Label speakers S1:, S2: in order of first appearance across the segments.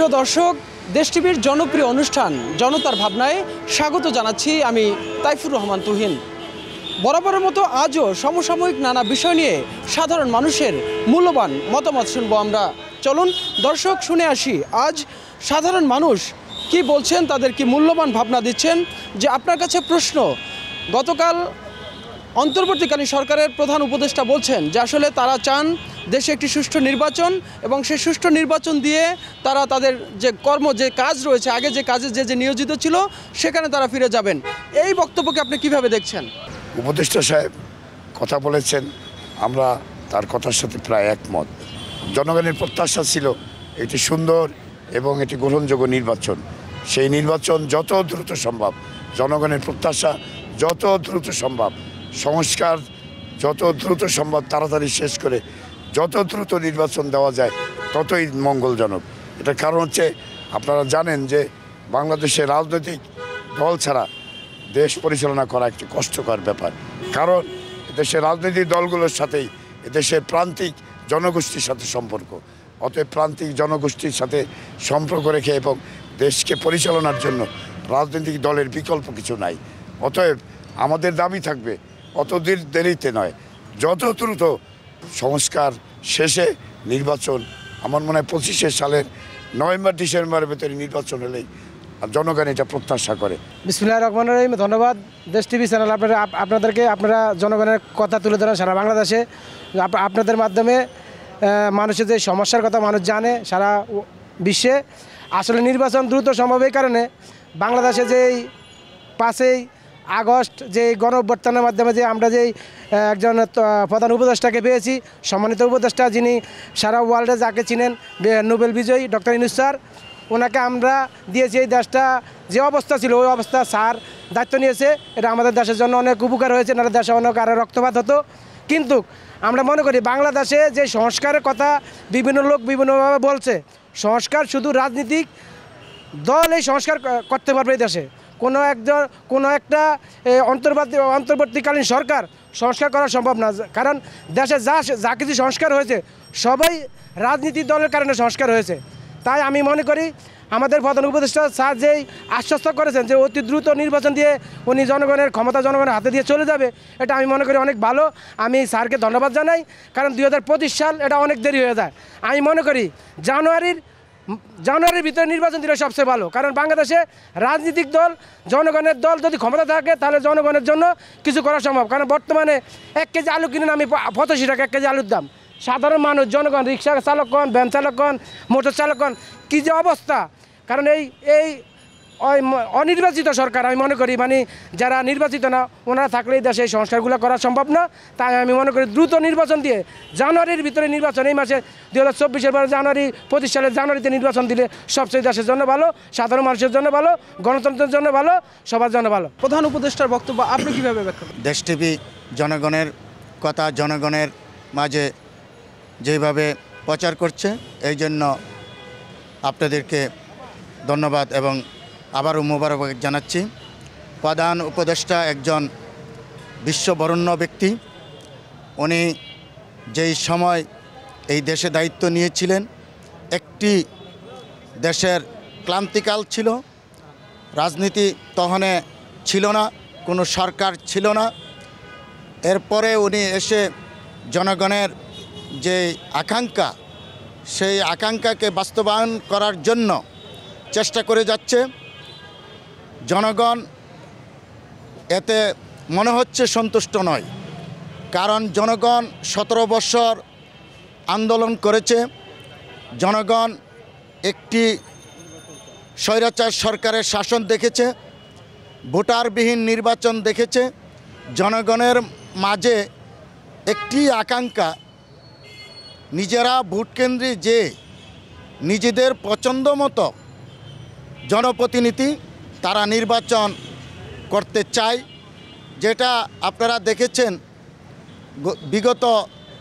S1: প্রিয় দর্শক, দেশ টিভির জনপ্রিয় অনুষ্ঠান জনতার ভাবনায় স্বাগত জানাচ্ছি আমি তাইফুর রহমান তুহিন। বরাবরের মতো আজও সমসাময়িক নানা বিষয় নিয়ে সাধারণ মানুষের মূল্যবান মতামত শুনবো আমরা। চলুন দর্শক শুনে আসি আজ সাধারণ মানুষ কি বলছেন, তাদের কি মূল্যবান ভাবনা দিচ্ছেন। যে আপনার কাছে প্রশ্ন, গতকাল অন্তর্বর্তীকালীন সরকারের প্রধান উপদেষ্টা বলছেন যে আসলে তারা চান দেশে একটি সুষ্ঠু নির্বাচন এবং সেই সুষ্ঠু নির্বাচন দিয়ে তারা তাদের যে যে কাজ রয়েছে, আগে যে কাজে যে নিয়োজিত ছিল সেখানে তারা ফিরে যাবেন। এই বক্তব্যকে আপনি কিভাবে দেখছেন?
S2: উপদেষ্টা সাহেব কথা বলেছেন, আমরা তার কথার সাথে প্রায় একমত। জনগণের প্রত্যাশা ছিল একটি সুন্দর এবং একটি গ্রহণযোগ্য নির্বাচন। সেই নির্বাচন যত দ্রুত সম্ভব, জনগণের প্রত্যাশা যত দ্রুত সম্ভব, সংস্কার যত দ্রুত সম্ভব তাড়াতাড়ি শেষ করে যত দ্রুত নির্বাচন দেওয়া যায় ততই মঙ্গলজনক। এটার কারণ হচ্ছে, আপনারা জানেন যে বাংলাদেশের রাজনৈতিক দল ছাড়া দেশ পরিচালনা করা একটি কষ্টকর ব্যাপার। কারণ দেশের রাজনৈতিক দলগুলোর সাথেই এদেশের প্রান্তিক জনগোষ্ঠীর সাথে সম্পর্ক। অতএব প্রান্তিক জনগোষ্ঠীর সাথে সম্পর্ক রেখে এবং দেশকে পরিচালনার জন্য রাজনৈতিক দলের বিকল্প কিছু নাই। অতএব আমাদের দাবি থাকবে অত দেরিতে নয়, যত দ্রুত সংস্কার শেষে নির্বাচন। আমার মনে হয় 25 সালের নভেম্বর ডিসেম্বরের ভেতরে নির্বাচন হলেই জনগণ এটা প্রত্যাশা করে।
S3: বিসমিল্লাহির রহমানির রহিম। ধন্যবাদ দেশ টিভি চ্যানেল আপনারা জনগণের কথা তুলে ধরেন সারা বাংলাদেশে। আপনাদের মাধ্যমে মানুষের যে সমস্যার কথা মানুষ জানে সারা বিশ্বে। আসলে নির্বাচন দ্রুত সম্ভব এই কারণে, বাংলাদেশে যেই 5ই আগস্ট যে গণ অভ্যুত্থানের মাধ্যমে যে আমরা যেই একজন প্রধান উপদেষ্টাকে পেয়েছি, সম্মানিত উপদেষ্টা, যিনি সারা ওয়ার্ল্ডে যাকে চিনেন নোবেল বিজয়ী ডক্টর ইউনূস স্যার, ওনাকে আমরা দিয়েছি। এই দেশটা যে অবস্থা ছিল ওই অবস্থা স্যার দায়িত্ব নিয়েছে। এটা আমাদের দেশের জন্য অনেক উপকার হয়েছে, নাহলে দেশে অনেক আরও রক্তপাত হতো। কিন্তু আমরা মনে করি বাংলাদেশে যে সংস্কারের কথা বিভিন্ন লোক বিভিন্নভাবে বলছে, সংস্কার শুধু রাজনীতিক দল এই সংস্কার করতে পারবে। এই দেশে কোনো একটা অন্তর্বর্তীকালীন সরকার সংস্কার করা সম্ভব না। কারণ দেশে যা কিছু সংস্কার হয়েছে সবাই রাজনীতিক দলের কারণে সংস্কার হয়েছে। তাই আমি মনে করি আমাদের প্রধান উপদেষ্টা স্যার যেই আশ্বস্ত করেছেন যে অতি দ্রুত নির্বাচন দিয়ে উনি জনগণের ক্ষমতা জনগণের হাতে দিয়ে চলে যাবে, এটা আমি মনে করি অনেক ভালো। আমি স্যারকে ধন্যবাদ জানাই, কারণ 2025 সাল এটা অনেক দেরি হয়ে যায়। আমি মনে করি জানুয়ারির ভিতরে নির্বাচন দিলে সবচেয়ে ভালো। কারণ বাংলাদেশে রাজনৈতিক দল, জনগণের দল যদি ক্ষমতা থাকে তাহলে জনগণের জন্য কিছু করা সম্ভব। কারণ বর্তমানে 1 কেজি আলু কিনে আমি 85 টাকা 1 কেজি আলুর দাম। সাধারণ মানুষ, জনগণ, রিক্সা চালকগণ, ভ্যান চালকগণ, মোটর চালকগণ কী যে অবস্থা। কারণ এই অনির্বাচিত সরকার, আমি মনে করি যারা নির্বাচিত না ওনারা থাকলে এই দেশে এই সংস্কারগুলো করা সম্ভব না। তাই আমি মনে করি দ্রুত নির্বাচন দিয়ে জানুয়ারির ভিতরে নির্বাচন, এই মাসে 2024-এর পরে 25 সালের জানুয়ারিতে নির্বাচন দিলে সবচেয়ে দেশের জন্য ভালো, সাধারণ মানুষের জন্য ভালো, গণতন্ত্রের জন্য ভালো, সবার জন্য ভালো।
S1: প্রধান উপদেষ্টার বক্তব্য আপনি কিভাবে ব্যাখ্যা করেন?
S4: দেশ টিভি জনগণের কথা জনগণের মাঝে যেভাবে প্রচার করছে, এই জন্য আপনাদেরকে ধন্যবাদ এবং আবারও মোবারকবাদ জানাচ্ছি। প্রধান উপদেষ্টা একজন বিশ্ববরেণ্য ব্যক্তি। উনি যেই সময় এই দেশে দায়িত্ব নিয়েছিলেন, একটি দেশের ক্লান্তিকাল ছিল, রাজনীতি তখনে ছিল না, কোনো সরকার ছিল না। এরপরে উনি এসে জনগণের যে আকাঙ্ক্ষা, সেই আকাঙ্ক্ষাকে বাস্তবায়ন করার জন্য চেষ্টা করে যাচ্ছে। জনগণ এতে মনে হচ্ছে সন্তুষ্ট নয়, কারণ জনগণ 17 বছর আন্দোলন করেছে। জনগণ একটি স্বৈরাচার সরকারের শাসন দেখেছে, ভোটারবিহীন নির্বাচন দেখেছে। জনগণের মাঝে একটি আকাঙ্ক্ষা, নিজেরা ভোটকেন্দ্রে যে নিজেদের পছন্দ মতো জনপ্রতিনিধি তারা নির্বাচন করতে চায়। যেটা আপনারা দেখেছেন বিগত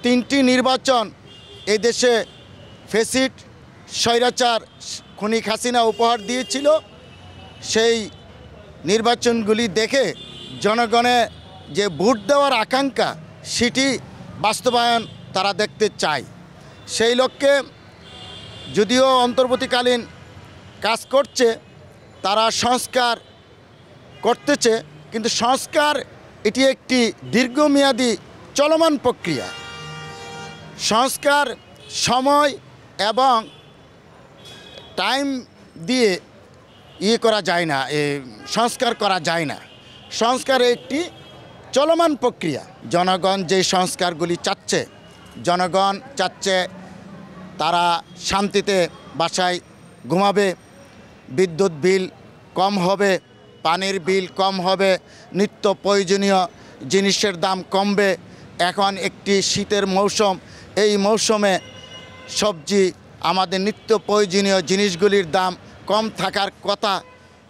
S4: 3টি নির্বাচন এই দেশে ফ্যাসিস্ট স্বৈরাচার খুনি হাসিনা উপহার দিয়েছিল। সেই নির্বাচনগুলি দেখে জনগণের যে ভোট দেওয়ার আকাঙ্ক্ষা সেটি বাস্তবায়ন তারা দেখতে চায়। সেই লক্ষ্যে যদিও অন্তর্বর্তীকালীন কাজ করছে, তারা সংস্কার করতেছে, কিন্তু সংস্কার এটি একটি দীর্ঘমেয়াদী চলমান প্রক্রিয়া। সংস্কার সময় এবং টাইম দিয়ে করা যায় না, সংস্কার করা যায় না। সংস্কার একটি চলমান প্রক্রিয়া। জনগণ যে সংস্কারগুলি চাচ্ছে, জনগণ চাচ্ছে তারা শান্তিতে বাসায় ঘুমাবে, বিদ্যুৎ বিল কম হবে, পানির বিল কম হবে, নিত্য প্রয়োজনীয় জিনিসের দাম কমবে। এখন একটি শীতের মৌসুম, এই মৌসুমে সবজি, আমাদের নিত্য প্রয়োজনীয় জিনিসগুলির দাম কম থাকার কথা,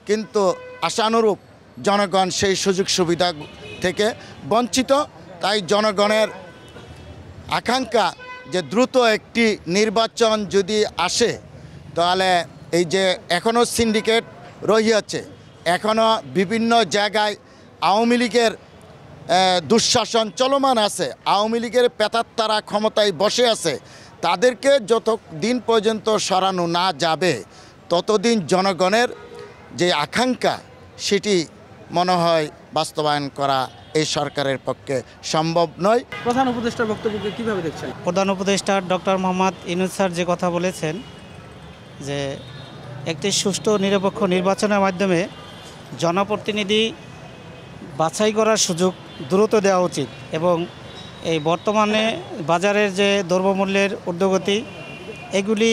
S4: কিন্তু আশানুরূপ জনগণ সেই সুযোগ সুবিধা থেকে বঞ্চিত। তাই জনগণের আকাঙ্ক্ষা যে দ্রুত একটি নির্বাচন যদি আসে, তাহলে এই যে এখনও সিন্ডিকেট রহিয়াছে, এখনও বিভিন্ন জায়গায় আওয়ামী লীগের দুঃশাসন চলমান আছে, আওয়ামী লীগের পেতাত্তারা ক্ষমতায় বসে আছে, তাদেরকে যত দিন পর্যন্ত সরানো না যাবে ততদিন জনগণের যে আকাঙ্ক্ষা সেটি মনে হয় বাস্তবায়ন করা এই সরকারের পক্ষে সম্ভব নয়।
S1: প্রধান উপদেষ্টার বক্তব্যকে কিভাবে দেখছেন?
S5: প্রধান উপদেষ্টা ডক্টর মোহাম্মদ ইউনূস স্যার যে কথা বলেছেন যে একটি সুষ্ঠু নিরপেক্ষ নির্বাচনের মাধ্যমে জনপ্রতিনিধি বাছাই করার সুযোগ দ্রুত দেওয়া উচিত এবং এই বর্তমানে বাজারের যে দ্রব্যমূল্যের ঊর্ধ্বগতি, এগুলি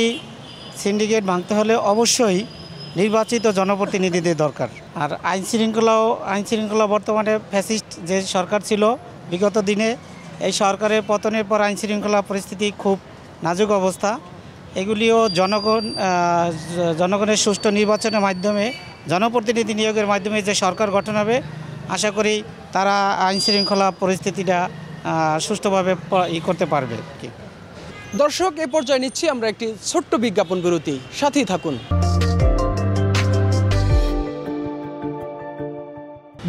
S5: সিন্ডিকেট ভাঙতে হলে অবশ্যই নির্বাচিত জনপ্রতিনিধিদের দরকার। আর আইনশৃঙ্খলা বর্তমানে ফ্যাসিস্ট যে সরকার ছিল বিগত দিনে, এই সরকারের পতনের পর আইনশৃঙ্খলা পরিস্থিতি খুব নাজুক অবস্থা। এগুলিও জনগণের সুষ্ঠু নির্বাচনের মাধ্যমে, জনপ্রতিনিধি নিয়োগের মাধ্যমে যে সরকার গঠন হবে, আশা করি তারা আইনশৃঙ্খলা পরিস্থিতিটা সুষ্ঠুভাবে করতে পারবে।
S1: দর্শক, এ পর্যায়ে নিচ্ছি আমরা একটি ছোট্ট বিজ্ঞাপন বিরতি, সাথেই থাকুন।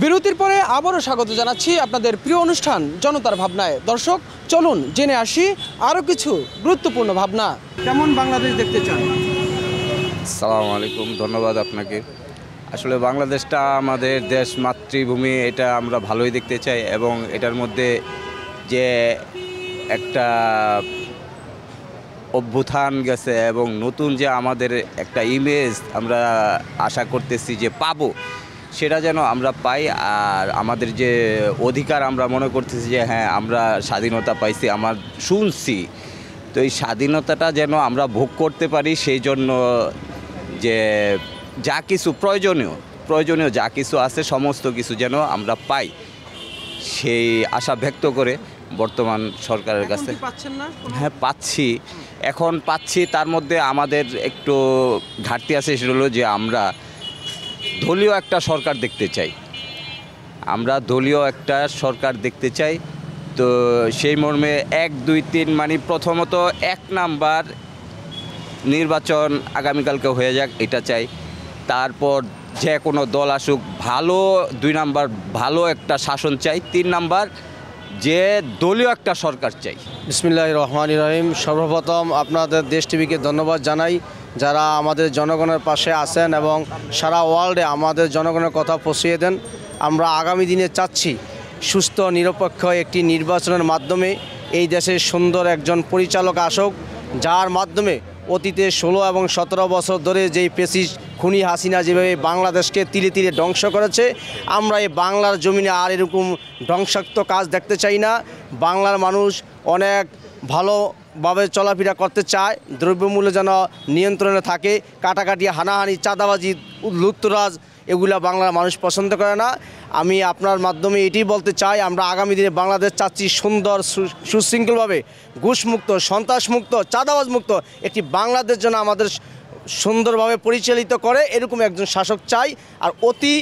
S1: বিরতির পরে আবারও স্বাগত জানাচ্ছি আপনাদের প্রিয় অনুষ্ঠান জনতার ভাবনায়। দর্শক, চলুন জেনে আসি আরও কিছু গুরুত্বপূর্ণ ভাবনা। কেমন বাংলাদেশ দেখতে চান?
S6: আসসালামু আলাইকুম, ধন্যবাদ আপনাকে। আসলে বাংলাদেশটা আমাদের দেশ, মাতৃভূমি, এটা আমরা ভালোই দেখতে চাই এবং এটার মধ্যে যে একটা অভ্যুত্থান গেছে এবং নতুন যে আমাদের একটা ইমেজ আমরা আশা করতেছি যে পাবো, সেটা যেন আমরা পাই। আর আমাদের যে অধিকার আমরা মনে করতেছি যে হ্যাঁ আমরা স্বাধীনতা পাইছি, আমার শুনছি, তো এই স্বাধীনতাটা যেন আমরা ভোগ করতে পারি, সেই জন্য যে যা কিছু প্রয়োজনীয় যা কিছু আছে সমস্ত কিছু যেন আমরা পাই, সেই আশা ব্যক্ত করে বর্তমান সরকারের কাছে। হ্যাঁ পাচ্ছি, তার মধ্যে আমাদের একটু ঘাটতি আছে, সেটা হলো যে আমরা দলীয় একটা সরকার দেখতে চাই। তো সেই মর্মে 1, 2, 3 মানে প্রথমত 1 নাম্বার নির্বাচন আগামীকালকে হয়ে যাক, এটা চাই। তারপর যে কোনো দল আসুক, ভালো 2 নাম্বার ভালো একটা শাসন চাই। 3 নাম্বার যে দলীয় একটা সরকার চাই।
S3: বিসমিল্লাহির রহমানির রহিম। সর্বপ্রথম আপনাদের দেশ টিভিকে ধন্যবাদ জানাই, যারা আমাদের জনগণের পাশে আছেন এবং সারা ওয়ার্ল্ডে আমাদের জনগণের কথা পৌঁছিয়ে দেন। আমরা আগামী দিনে চাচ্ছি সুস্থ নিরপেক্ষ একটি নির্বাচনের মাধ্যমে এই দেশের সুন্দর একজন পরিচালক আসুক, যার মাধ্যমে অতীতে 16 এবং 17 বছর ধরে যেই ফ্যাসিস্ট খুনি হাসিনা যেভাবে বাংলাদেশকে তিলে তিলে ধ্বংস করেছে, আমরা এই বাংলার জমিনে আর এরকম ধ্বংসাত্মক কাজ দেখতে চাই না। বাংলার মানুষ অনেক ভালোভাবে চলাফেরা করতে চায়, দ্রব্যমূল্য যেন নিয়ন্ত্রণে থাকে, কাটাকাটি, হানাহানি, চাঁদাবাজি, লুটতরাজ এগুলা বাংলার মানুষ পছন্দ করে না। আমি আপনার মাধ্যমে এটি বলতে চাই, আমরা আগামী দিনে বাংলাদেশ চাচ্ছি সুন্দর সুশৃঙ্খলভাবে ঘুষমুক্ত, সন্ত্রাসমুক্ত, চাঁদাবাজমুক্ত একটি বাংলাদেশ যেন আমাদের সুন্দরভাবে পরিচালিত করে, এরকম একজন শাসক চাই। আর অতি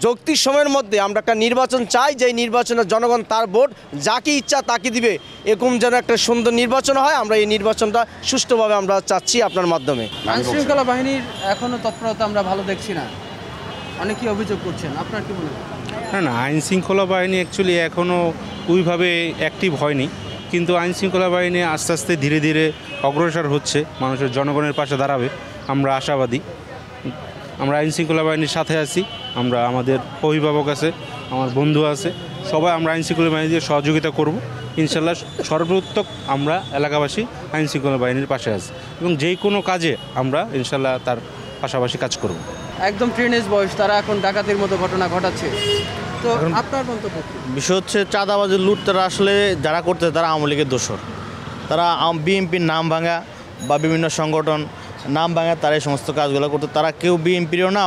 S3: যৌক্তিক সময়ের মধ্যে আমরা একটা নির্বাচন চাই, যে নির্বাচনে জনগণ তার ভোট যাকে ইচ্ছা তাকে দিবে, এরকম যেন একটা সুন্দর নির্বাচন হয়। আমরা এই নির্বাচনটা সুষ্ঠুভাবে আমরা চাচ্ছি আপনার মাধ্যমে।
S1: আইনশৃঙ্খলা বাহিনীর এখনও তৎপরতা আমরা ভালো দেখছি না, অনেকেই অভিযোগ করছেন, আপনার কি মনে হয়?
S7: না, আইনশৃঙ্খলা বাহিনী অ্যাকচুয়ালি এখনও ওইভাবে অ্যাক্টিভ হয়নি, কিন্তু আইনশৃঙ্খলা বাহিনী আস্তে আস্তে ধীরে ধীরে অগ্রসর হচ্ছে, মানুষের জনগণের পাশে দাঁড়াবে, আমরা আশাবাদী। আমরা আইনশৃঙ্খলা বাহিনীর সাথে আছি, আমরা আমাদের অভিভাবক আছে, আমার বন্ধু আছে, সবাই আমরা আইনশৃঙ্খলা বাহিনীর সহযোগিতা করব। ইনশাল্লাহ সর্বোত্তক আমরা এলাকাবাসী আইনশৃঙ্খলা বাহিনীর পাশে আছি এবং যে কোনো কাজে আমরা ইনশাল্লাহ তার পাশাপাশি কাজ করব।
S1: একদম টিনেজ বয়স, তারা এখন ডাকাতির মতো ঘটনা ঘটাচ্ছে, তো আপনার মন্তব্য কি?
S8: বিষয় হচ্ছে চাঁদাবাজি লুট, তারা আসলে যারা করতেছে তারা আওয়ামী লীগের দোসর। তারা বিএনপির নাম ভাঙা বা বিভিন্ন সংগঠন নাম ভাঙা, তারা এই সমস্ত কাজগুলো করতে, তারা কেউ বিএনপিরও না,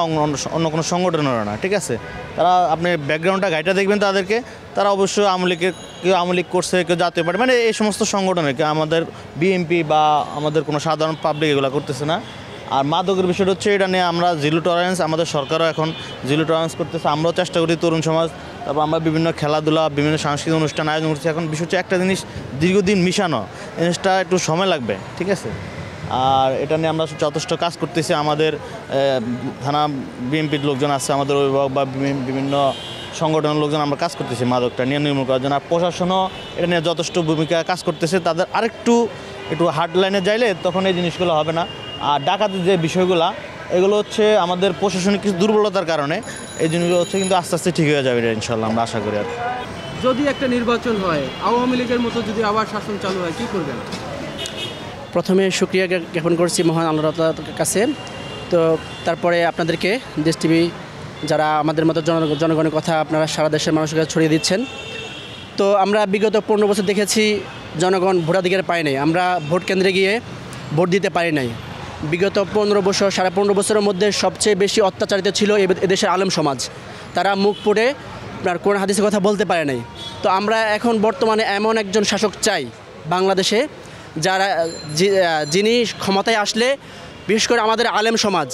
S8: অন্য কোনো সংগঠনেরও না, ঠিক আছে। তারা আপনি ব্যাকগ্রাউন্ডটা গাইটা দেখবেন তাদেরকে, তারা অবশ্যই আওয়ামী লীগের, কেউ আওয়ামী লীগ করছে, কেউ জাতীয় পার্টি, মানে এই সমস্ত সংগঠনের, কেউ আমাদের বিএনপি বা আমাদের কোনো সাধারণ পাবলিক এগুলো করতেছে না। আর মাদকের বিষয়টা হচ্ছে এটা নিয়ে আমরা জিরো টলারেন্স, আমাদের সরকারও এখন জিরো টলারেন্স করতেছে, আমরাও চেষ্টা করি তরুণ সমাজ, তারপর আমরা বিভিন্ন খেলাধুলা, বিভিন্ন সাংস্কৃতিক অনুষ্ঠান আয়োজন করছি। এখন বিষয় হচ্ছে একটা জিনিস দীর্ঘদিন মিশানো, জিনিসটা একটু সময় লাগবে, ঠিক আছে। আর এটা নিয়ে আমরা যথেষ্ট কাজ করতেছি, আমাদের থানা বিএনপির লোকজন আছে, আমাদের অভিভাবক বা বিভিন্ন সংগঠনের লোকজন আমরা কাজ করতেছি মাদকটা নিয়ে নির্মূল করার জন্য। আর প্রশাসনও এটা নিয়ে যথেষ্ট ভূমিকা কাজ করতেছে, তাদের আরেকটু হার্ড লাইনে যাইলে তখন এই জিনিসগুলো হবে না। আর ডাকাতির যে বিষয়গুলো, এগুলো হচ্ছে আমাদের প্রশাসনিক কিছু দুর্বলতার কারণে এই জিনিসগুলো হচ্ছে, কিন্তু আস্তে আস্তে ঠিক হয়ে যাবে এটা ইনশাল্লাহ, আমরা আশা করি। আর
S1: যদি একটা নির্বাচন হয়, আওয়ামী লীগের মতো যদি আবার শাসন চালু হয়, কী করবেন?
S9: প্রথমে শুকরিয়া জ্ঞাপন করছি মহান আল্লাহ তাআলার কাছে। তো তারপরে আপনাদেরকে দেশ টিভি যারা আমাদের মতো জনগণের কথা আপনারা সারা দেশের মানুষের কাছে ছড়িয়ে দিচ্ছেন। তো আমরা বিগত 15 বছর দেখেছি জনগণ ভোটাধিকার পায় নাই, আমরা ভোট কেন্দ্রে গিয়ে ভোট দিতে পারি নাই। বিগত 15 বছর, 15.5 বছরের মধ্যে সবচেয়ে বেশি অত্যাচারিত ছিল এদেশের আলেম সমাজ। তারা মুখ পড়ে আপনার কোরআন হাদিসের কথা বলতে পারে নাই। তো আমরা এখন বর্তমানে এমন একজন শাসক চাই বাংলাদেশে, যারা যিনি ক্ষমতায় আসলে বিশেষ করে আমাদের আলেম সমাজ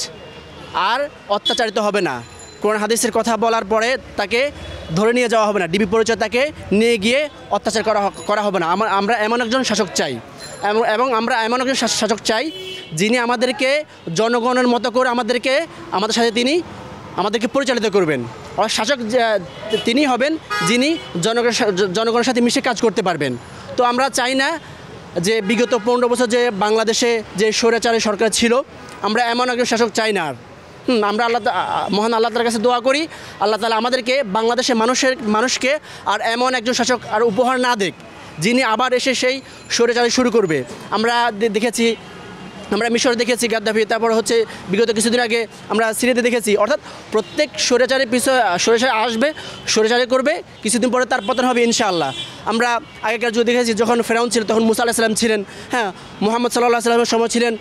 S9: আর অত্যাচারিত হবে না। কোরআন হাদিসের কথা বলার পরে তাকে ধরে নিয়ে যাওয়া হবে না, ডিবি পরিচয় তাকে নিয়ে গিয়ে অত্যাচার করা হবে না। আমরা এমন একজন শাসক চাই, এবং আমরা এমন একজন শাসক চাই যিনি আমাদেরকে জনগণের মতো করে আমাদের সাথে তিনি আমাদেরকে পরিচালিত করবেন। আর শাসক তিনি হবেন যিনি জনগণের সাথে মিশে কাজ করতে পারবেন। তো আমরা চাই না যে বিগত 15 বছর যে বাংলাদেশে যে স্বৈরাচারী সরকার ছিল, আমরা এমন একজন শাসক চাই না। আমরা মহান আল্লাহ তাআলার কাছে দোয়া করি, আল্লাহ তাআলা আমাদেরকে বাংলাদেশের মানুষকে আর এমন একজন শাসক আর উপহার না দেখ যিনি আবার এসে সেই স্বৈরাচারী শুরু করবে। আমরা দেখেছি, আমরা মিশরে দেখেছি গাদ্দাফি, তারপর হচ্ছে বিগত কিছুদিন আগে আমরা সিরিয়াতে দেখেছি। অর্থাৎ প্রত্যেক স্বৈরাচারের স্বৈরাচারী আসবে, স্বৈরাচারী করবে, কিছুদিন পরে তার পতন হবে ইনশাআল্লাহ। আমরা আগেকার যুগে দেখেছি যখন ফেরাউন ছিল তখন মুসা আলাইহিস সালাম ছিলেন, হ্যাঁ, মুহাম্মদ সাল্লাল্লাহু আলাইহি ওয়াসাল্লামের সময় ছিলেন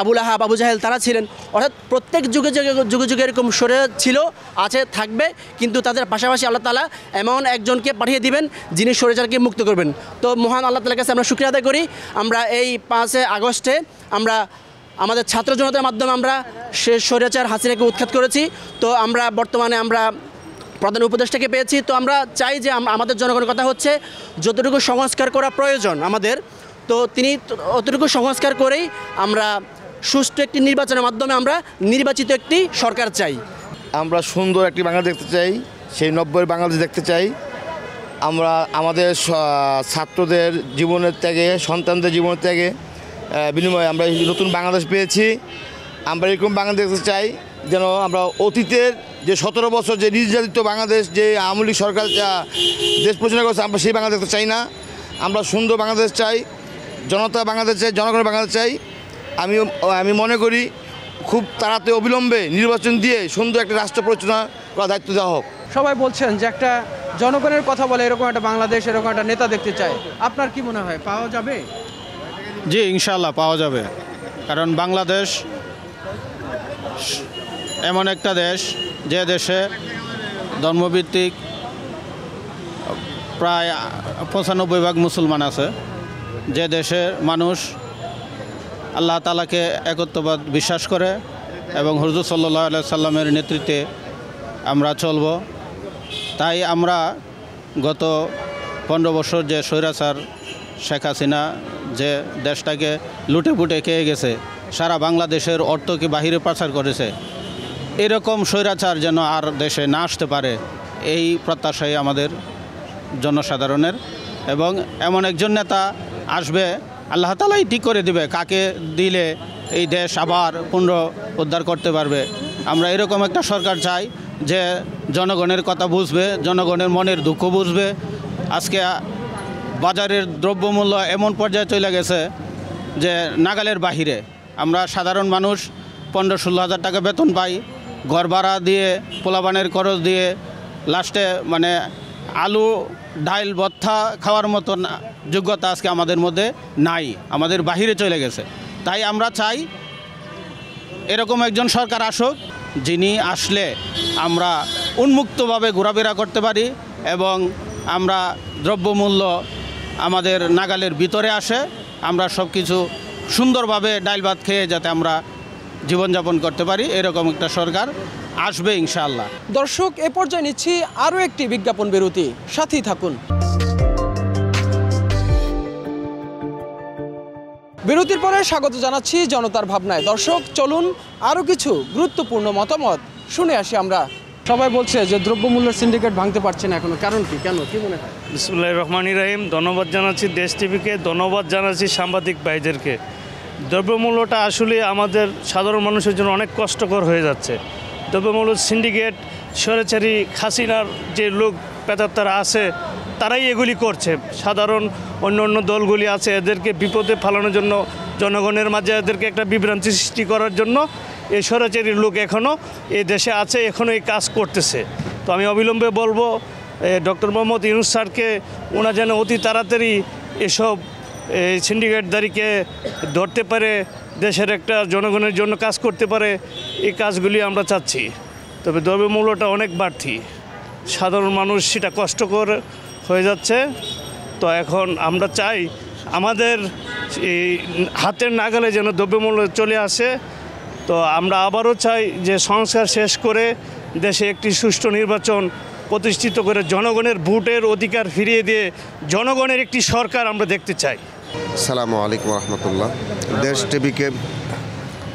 S9: আবু লাহাব, আবু জাহেল, তারা ছিলেন। অর্থাৎ প্রত্যেক যুগে এরকম স্বৈরাচার ছিল, আছে, থাকবে, কিন্তু তাদের পাশাপাশি আল্লাহ তাআলা এমন একজনকে পাঠিয়ে দিবেন যিনি স্বৈরাচারকে মুক্ত করবেন। তো মহান আল্লাহ তাআলার কাছে আমরা শুকরিয়া আদায় করি। আমরা এই 5 আগস্টে আমরা আমাদের ছাত্র জনতার মাধ্যমে আমরা সে স্বৈরাচার হাসিনাকে উৎখাত করেছি। তো আমরা বর্তমানে আমরা প্রধান উপদেষ্টাকে পেয়েছি। তো আমরা চাই যে আমাদের জনগণের কথা হচ্ছে যতটুকু সংস্কার করা প্রয়োজন আমাদের, তো তিনি অতটুকু সংস্কার করেই আমরা সুষ্ঠু একটি নির্বাচনের মাধ্যমে আমরা নির্বাচিত একটি সরকার চাই।
S10: আমরা সুন্দর একটি বাংলাদেশ দেখতে চাই, সেই 90-এর বাংলাদেশ দেখতে চাই। আমরা আমাদের ছাত্রদের জীবনের ত্যাগে, সন্তানদের জীবনের ত্যাগে বিনিময়ে আমরা এই নতুন বাংলাদেশ পেয়েছি। আমরা এরকম বাংলাদেশ দেখতে চাই যেন আমরা অতীতের যে 17 বছর যে নির্যাতিত বাংলাদেশ, যে আওয়ামী লীগ সরকার দেশ পরিচালনা করেছে, আমরা সেই বাংলাদেশ দেখতে চাই না। আমরা সুন্দর বাংলাদেশ চাই, জনতা বাংলাদেশ চাই, জনগণের বাংলাদেশ চাই। আমি মনে করি খুব তাড়াতাড়ি অবিলম্বে নির্বাচন দিয়ে সুন্দর একটা রাষ্ট্র পরিচালনা করার দায়িত্ব দেওয়া হোক।
S1: সবাই বলছেন যে একটা জনগণের কথা বলে এরকম একটা বাংলাদেশ, এরকম একটা নেতা দেখতে চায়। আপনার কি মনে হয়, পাওয়া যাবে?
S11: জি, ইনশাআল্লাহ পাওয়া যাবে। কারণ বাংলাদেশ এমন একটা দেশ যে দেশে ধর্মভিত্তিক প্রায় 95% মুসলমান আছে, যে দেশের মানুষ আল্লাহ তাআলাকে একত্ববাদ বিশ্বাস করে এবং হুজুর সাল্লাল্লাহু আলাইহি সাল্লামের নেতৃত্বে আমরা চলব। তাই আমরা গত 15 বছর যে স্বৈরাচার শেখ হাসিনা যে দেশটাকে লুটে পুটে খেয়ে গেছে, সারা বাংলাদেশের অর্থকে বাহিরে পাচার করেছে, এরকম স্বৈরাচার যেন আর দেশে না আসতে পারে, এই প্রত্যাশাই আমাদের জনসাধারণের। এবং এমন একজন নেতা আসবে, আল্লাহ তাআলাই ঠিক করে দিবে কাকে দিলে এই দেশ আবার পুনরুদ্ধার করতে পারবে। আমরা এরকম একটা সরকার চাই যে জনগণের কথা বুঝবে, জনগণের মনের দুঃখ বুঝবে। আজকে বাজারের দ্রব্যমূল্য এমন পর্যায়ে চলে গেছে যে নাগালের বাহিরে। আমরা সাধারণ মানুষ 15-16 হাজার টাকা বেতন পাই, ঘর ভাড়া দিয়ে, পোলাপানের খরচ দিয়ে লাস্টে মানে আলু ডাইল ভর্তা খাওয়ার মতন যোগ্যতা আজকে আমাদের মধ্যে নাই, আমাদের বাহিরে চলে গেছে। তাই আমরা চাই এরকম একজন সরকার আসুক, যিনি আসলে আমরা উন্মুক্তভাবে ঘোরাফেরা করতে পারি এবং আমরা দ্রব্যমূল্য আমাদের নাগালের ভিতরে আসে, আমরা সব কিছু সুন্দরভাবে ডাইল ভাত খেয়ে যাতে আমরা জীবনযাপন করতে পারি, এরকম একটা সরকার আসবে ইনশাআল্লাহ।
S1: দর্শক, এ পর্যায়ে নিচ্ছি আরও একটি বিজ্ঞাপন বিরতি, সাথেই থাকুন। বিরতির পরে স্বাগত জানাচ্ছি জনতার ভাবনায়। দর্শক, চলুন আরও কিছু গুরুত্বপূর্ণ মতামত শুনে আসি আমরা। সবাই বলছে যে দ্রব্যমূল্যের সিন্ডিকেট ভাঙতে পারছে না এখনো, কারণ কি, কেন, কি মনে হয়?
S12: বিসমিল্লাহির রহমানির রহিম। ধন্যবাদ জানাচ্ছি দেশ টিভিকে, ধন্যবাদ জানাচ্ছি সাংবাদিক ভাইদেরকে। দ্রব্যমূল্যটা আসলে আমাদের সাধারণ মানুষের জন্য অনেক কষ্টকর হয়ে যাচ্ছে। দ্রব্যমূল্য সিন্ডিকেট, স্বৈরাচারী হাসিনার যে লোক পেতাত্তারা আছে তারাই এগুলি করছে। সাধারণ অন্য দলগুলি আছে, এদেরকে বিপদে ফেলানোর জন্য, জনগণের মাঝে এদেরকে একটা বিভ্রান্তি সৃষ্টি করার জন্য এই স্বৈরাচারী লোক এখনও এই দেশে আছে, এখনও এই কাজ করতেছে। তো আমি অবিলম্বে বলবো ডক্টর মোহাম্মদ ইউনূস স্যারকে, ওনা যেন অতি তাড়াতাড়ি এসব সিন্ডিকেটদারিকে ধরতে পারে, দেশের একটা জনগণের জন্য কাজ করতে পারে, এই কাজগুলি আমরা চাচ্ছি। তবে দ্রব্যমূল্যটা অনেক বাড়তি, সাধারণ মানুষ সেটা কষ্টকর হয়ে যাচ্ছে। তো এখন আমরা চাই আমাদের এই হাতের নাগালে যেন দ্রব্যমূল্য চলে আসে। তো আমরা আবারও চাই যে সংস্কার শেষ করে দেশে একটি সুষ্ঠু নির্বাচন প্রতিষ্ঠিত করে জনগণের ভোটের অধিকার ফিরিয়ে দিয়ে জনগণের একটি সরকার আমরা দেখতে চাই।
S13: আসসালামু আলাইকুম রহমতুল্লাহ। দেশ টিভিকে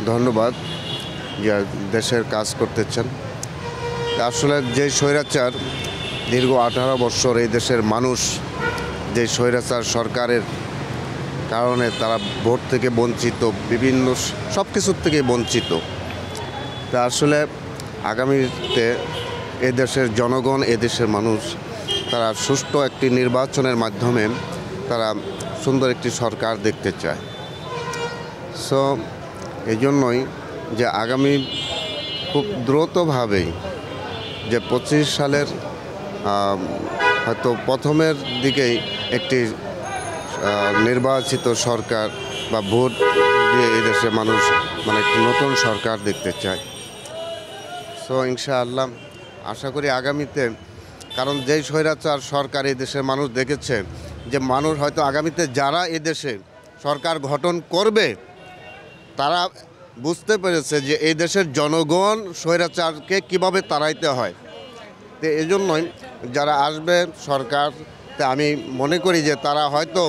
S13: ধন্যবাদ যে দেশের কাজ করতেছেন। আসলে যে স্বৈরাচার দীর্ঘ 18 বছর এই দেশের মানুষ যে স্বৈরাচার সরকারের কারণে তারা ভোট থেকে বঞ্চিত, বিভিন্ন সব কিছুর থেকে বঞ্চিত। তা আসলে আগামীতে এদেশের জনগণ, এদেশের মানুষ তারা সুষ্ঠু একটি নির্বাচনের মাধ্যমে তারা সুন্দর একটি সরকার দেখতে চায়। সো এই জন্যই যে আগামী খুব দ্রুতভাবেই যে 25 সালের হয়তো প্রথমের দিকেই একটি নির্বাচিত সরকার বা ভোট দিয়ে এই দেশের মানুষ মানে একটি নতুন সরকার দেখতে চায়। সো ইনশাআল্লাহ আশা করি আগামীতে, কারণ যেই স্বৈরাচার সরকার এই দেশের মানুষ দেখেছে যে মানুষ হয়তো আগামীতে যারা এই দেশে সরকার গঠন করবে তারা বুঝতে পেরেছে যে এই দেশের জনগণ স্বৈরাচারকে কিভাবে তাড়াইতে হয়। তো এই জন্যই যারা আসবে সরকারতে আমি মনে করি যে তারা হয়তো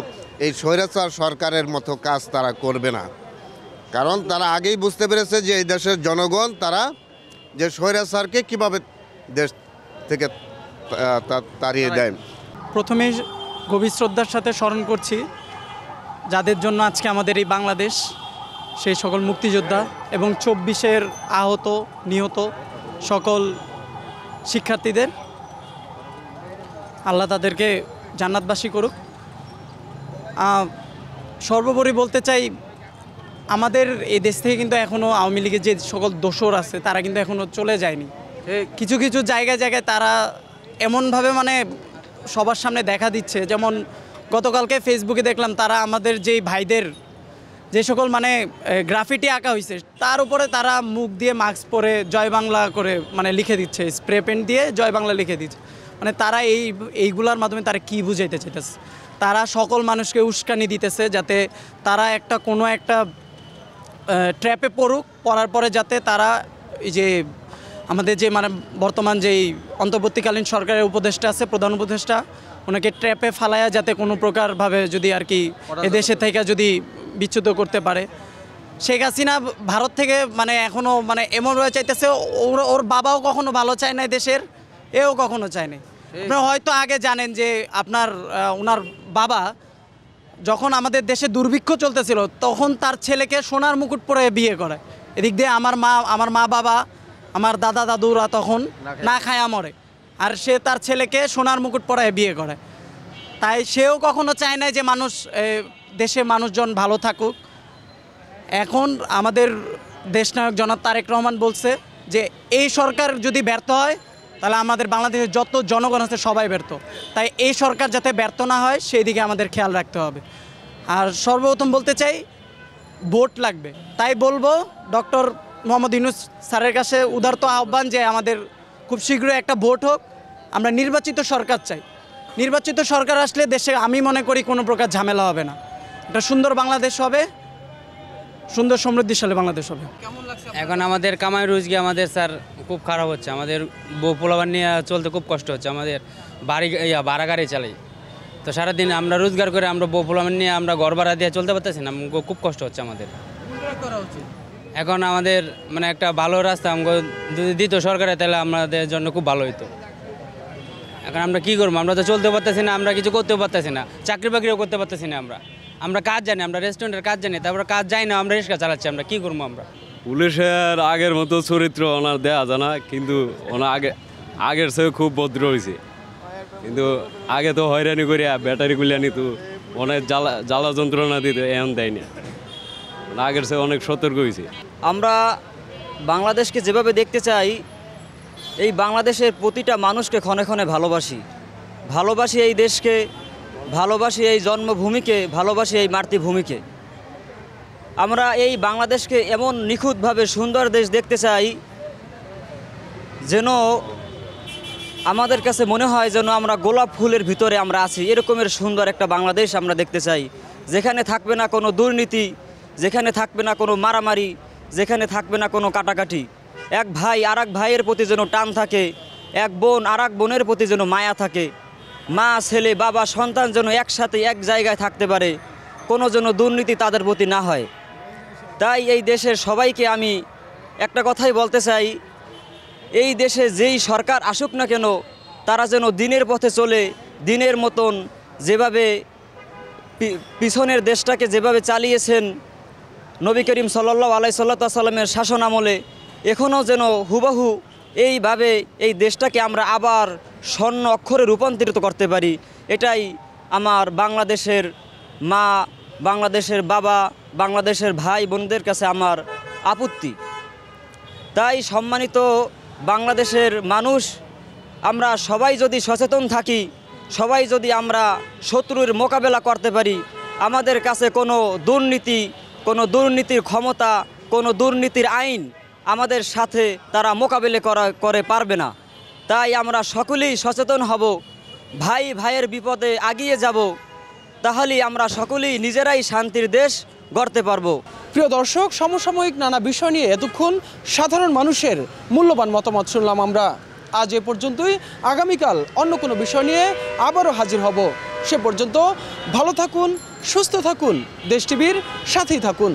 S13: এই স্বৈরাচার সরকারের মতো কাজ তারা করবে না, কারণ তারা আগেই বুঝতে পেরেছে যে এই দেশের জনগণ তারা যে স্বৈরাচারকে কিভাবে দেশ থেকে তাড়িয়ে দেয়।
S14: প্রথমে গভীর শ্রদ্ধার সাথে স্মরণ করছি যাদের জন্য আজকে আমাদের এই বাংলাদেশ, সেই সকল মুক্তিযোদ্ধা এবং 24-এর আহত নিহত সকল শিক্ষার্থীদের। আল্লাহ তাদেরকে জান্নাতবাসী করুক। সর্বোপরি বলতে চাই, আমাদের এই দেশ থেকে কিন্তু এখনও আওয়ামী লীগের যে সকল দোসর আছে তারা কিন্তু এখনও চলে যায়নি। কিছু কিছু জায়গায় তারা এমনভাবে মানে সবার সামনে দেখা দিচ্ছে, যেমন গতকালকে ফেসবুকে দেখলাম তারা আমাদের যেই ভাইদের যে সকল মানে গ্রাফিটি আঁকা হয়েছে তার উপরে তারা মুখ দিয়ে মাস্ক পরে জয় বাংলা করে মানে লিখে দিচ্ছে, স্প্রে পেন্ট দিয়ে জয় বাংলা লিখে দিচ্ছে। মানে তারা এইগুলোর মাধ্যমে তারা কি বুঝাইতে চাইতেছে? তারা সকল মানুষকে উস্কানি দিতেছে যাতে তারা কোনো একটা ট্র্যাপে পড়ার পরে যাতে তারা এই যে আমাদের যে মানে বর্তমান যেই অন্তর্বর্তীকালীন সরকারের উপদেষ্টা আছে, প্রধান উপদেষ্টা, ওনাকে ট্র্যাপে ফালায়া যাতে কোনো প্রকারভাবে যদি আর কি এদেশে থেকে যদি বিচ্যুত করতে পারে। শেখ হাসিনা ভারত থেকে মানে এখনও মানে এমনভাবে চাইতেছে, ওর বাবাও কখনো ভালো চায় না দেশের, এও কখনো চায় না। আপনারা হয়তো আগে জানেন যে ওনার বাবা যখন আমাদের দেশে দুর্ভিক্ষ চলতেছিল তখন তার ছেলেকে সোনার মুকুট পরে বিয়ে করে। এদিক দিয়ে আমার মা বাবা আমার দাদা দাদুরা তখন না খায়া মরে, আর সে তার ছেলেকে সোনার মুকুট পরায় বিয়ে করে। তাই সেও কখনো চায় না যে দেশে মানুষজন ভালো থাকুক। এখন আমাদের দেশনায়ক জনাব তারেক রহমান বলছে যে এই সরকার যদি ব্যর্থ হয় তাহলে আমাদের বাংলাদেশের যত জনগণ আছে সবাই ব্যর্থ। তাই এই সরকার যাতে ব্যর্থ না হয় সেই দিকে আমাদের খেয়াল রাখতে হবে। আর সর্বপ্রথম বলতে চাই, ভোট লাগবে। তাই বলবো ডক্টর মোহাম্মদ ইউনূস স্যারের কাছে উদারত আহ্বান যে আমাদের খুব শীঘ্রই একটা ভোট হোক। আমরা নির্বাচিত সরকার চাই। নির্বাচিত সরকার আসলে দেশে আমি মনে করি কোনো প্রকার ঝামেলা হবে না, একটা সুন্দর বাংলাদেশ হবে, সুন্দর সমৃদ্ধিশালী বাংলাদেশ হবে।
S15: এখন আমাদের কামাই রোজগার আমাদের স্যার খুব খারাপ হচ্ছে, আমাদের বউ পোলাবান নিয়ে চলতে খুব কষ্ট হচ্ছে, আমাদের ভাড়া গাড়ি চালাই, তো সারাদিন আমরা রোজগার করে আমরা বউ পোলাবান নিয়ে আমরা ঘর ভাড়া দিয়ে চলতে পারতেছি না, খুব কষ্ট হচ্ছে আমাদের। এখন আমাদের মানে একটা ভালো রাস্তা আমাকে যদি দিত সরকারে তাহলে আমাদের জন্য খুব ভালো হতো। এখন আমরা কী করবো, আমরা তো চলতে পারতেছি না, আমরা কিছু করতেও পারতেছি না, চাকরি বাকরিও করতে পারতেছি না। আমরা কাজ জানি, আমরা রেস্টুরেন্টের কাজ জানি, তারপরে কাজ যাই না, আমরা রিক্সা চালাচ্ছি, আমরা কী করবো? আমরা
S16: পুলিশের আগের মতো চরিত্র ওনার দেয়া যায় না, কিন্তু ওনার আগের চেয়ে খুব ভদ্র হয়েছে। কিন্তু আগে তো হয়রানি করিয়া ব্যাটারি গুলিয়া নিত, অনেক জ্বালা যন্ত্রণা দিত, এখন দেয় না, আগের চেয়ে অনেক সতর্ক হয়েছে।
S17: আমরা বাংলাদেশকে যেভাবে দেখতে চাই, এই বাংলাদেশের প্রতিটা মানুষকে ক্ষণে ক্ষণে ভালোবাসি এই দেশকে, ভালোবাসি এই জন্মভূমিকে, ভালোবাসি এই মাতৃভূমিকে। আমরা এই বাংলাদেশকে এমন নিখুঁতভাবে সুন্দর দেশ দেখতে চাই যেন আমাদের কাছে মনে হয় যেন আমরা গোলাপ ফুলের ভিতরে আমরা আছি। এরকমের সুন্দর একটা বাংলাদেশ আমরা দেখতে চাই, যেখানে থাকবে না কোনো দুর্নীতি, যেখানে থাকবে না কোনো মারামারি, যেখানে থাকবে না কোনো কাটাকাটি। এক ভাই আর এক ভাইয়ের প্রতি যেন টান থাকে, এক বোন আর এক বোনের প্রতি যেন মায়া থাকে, মা ছেলে বাবা সন্তান যেন একসাথে এক জায়গায় থাকতে পারে, কোনো যেন দুর্নীতি তাদের প্রতি না হয়। তাই এই দেশের সবাইকে আমি একটা কথাই বলতে চাই, এই দেশে যেই সরকার আসুক না কেন তারা যেন দিনের পথে চলে, দিনের মতন যেভাবে পিছনের দেশটাকে যেভাবে চালিয়েছেন নবী করিম সাল্লাল্লাহু আলাইহি সাল্লামের শাসন আমলে, এখনও যেন হুবহু এইভাবে এই দেশটাকে আমরা আবার স্বর্ণ অক্ষরে রূপান্তরিত করতে পারি। এটাই আমার বাংলাদেশের মা, বাংলাদেশের বাবা, বাংলাদেশের ভাই বোনদের কাছে আমার আপত্তি। তাই সম্মানিত বাংলাদেশের মানুষ, আমরা সবাই যদি সচেতন থাকি, সবাই যদি আমরা শত্রুর মোকাবেলা করতে পারি, আমাদের কাছে কোনো দুর্নীতির ক্ষমতা, কোনো দুর্নীতির আইন আমাদের সাথে তারা মোকাবেলা করে পারবে না। তাই আমরা সকলেই সচেতন হব, ভাই ভাইয়ের বিপদে আগিয়ে যাব, তাহলেই আমরা সকলেই নিজেরাই শান্তির দেশ গড়তে পারবো।
S1: প্রিয় দর্শক, সমসাময়িক নানা বিষয় নিয়ে এতক্ষণ সাধারণ মানুষের মূল্যবান মতামত শুনলাম আমরা। আজ এ পর্যন্তই। আগামীকাল অন্য কোনো বিষয় নিয়ে আবারও হাজির হব। সে পর্যন্ত ভালো থাকুন, সুস্থ থাকুন, দেশ টিভির সাথেই থাকুন।